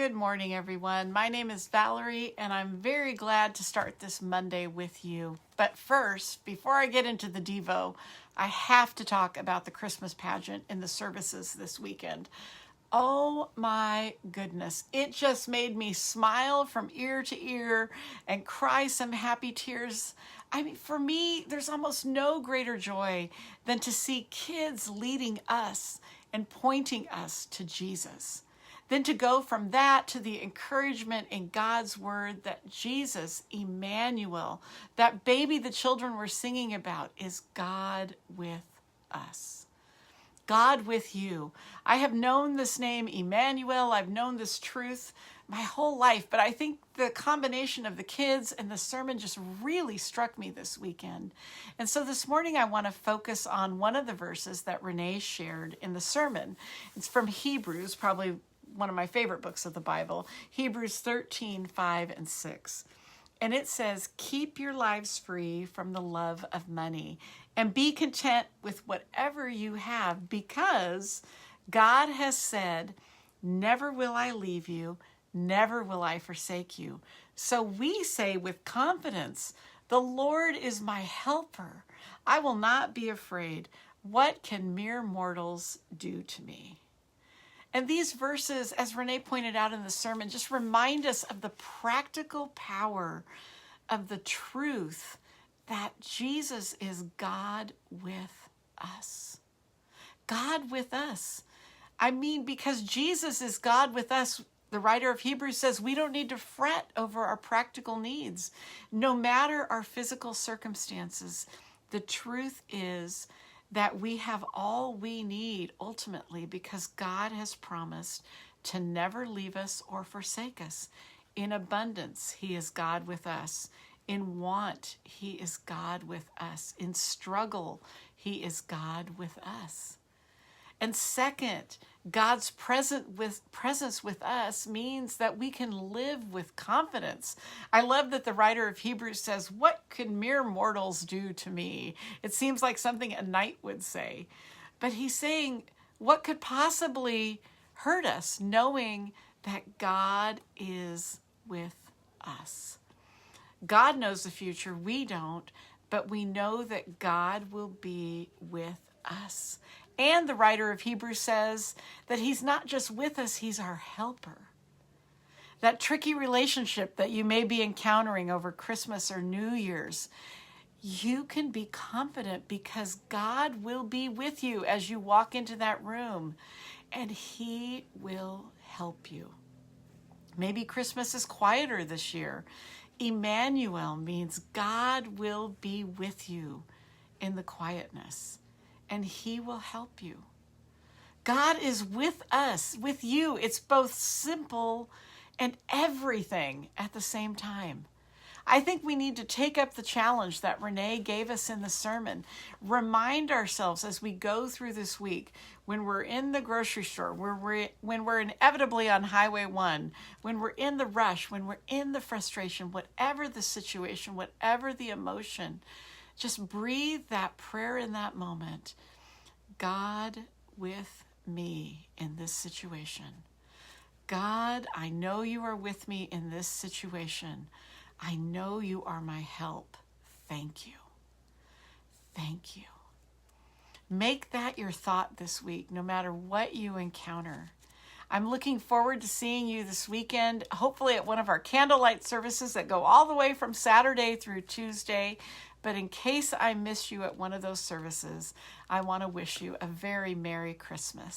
Good morning, everyone. My name is Valerie, and I'm very glad to start this Monday with you. But first, before I get into the Devo, I have to talk about the Christmas pageant in the services this weekend. Oh my goodness. It just made me smile from ear to ear and cry some happy tears. I mean, for me, there's almost no greater joy than to see kids leading us and pointing us to Jesus. Then to go from that to the encouragement in God's word that Jesus, Emmanuel, that baby the children were singing about, is God with us. God with you. I have known this name, Emmanuel. I've known this truth my whole life, but I think the combination of the kids and the sermon just really struck me this weekend. And so this morning I want to focus on one of the verses that Renee shared in the sermon. It's from Hebrews, probably one of my favorite books of the Bible, Hebrews 13:5-6. And it says, keep your lives free from the love of money and be content with whatever you have, because God has said, never will I leave you, never will I forsake you. So we say with confidence, the Lord is my helper. I will not be afraid. What can mere mortals do to me? And these verses, as Renee pointed out in the sermon, just remind us of the practical power of the truth that Jesus is God with us. God with us. I mean, because Jesus is God with us, the writer of Hebrews says we don't need to fret over our practical needs, no matter our physical circumstances. The truth is that we have all we need ultimately because God has promised to never leave us or forsake us. In abundance, He is God with us. In want, He is God with us. In struggle, He is God with us. And second, God's presence with us means that we can live with confidence. I love that the writer of Hebrews says, what can mere mortals do to me? It seems like something a knight would say. But he's saying, what could possibly hurt us knowing that God is with us? God knows the future, we don't, but we know that God will be with us. And the writer of Hebrews says that He's not just with us, He's our helper. That tricky relationship that you may be encountering over Christmas or New Year's, you can be confident because God will be with you as you walk into that room, and He will help you. Maybe Christmas is quieter this year. Emmanuel means God will be with you in the quietness, and He will help you. God is with us, with you. It's both simple and everything at the same time. I think we need to take up the challenge that Renee gave us in the sermon. Remind ourselves as we go through this week, when we're in the grocery store, when we're inevitably on Highway 1, when we're in the rush, when we're in the frustration, whatever the situation, whatever the emotion, just breathe that prayer in that moment. God with me in this situation. God, I know you are with me in this situation. I know you are my help. Thank you. Thank you. Make that your thought this week, no matter what you encounter. I'm looking forward to seeing you this weekend, hopefully at one of our candlelight services that go all the way from Saturday through Tuesday. But in case I miss you at one of those services, I want to wish you a very Merry Christmas.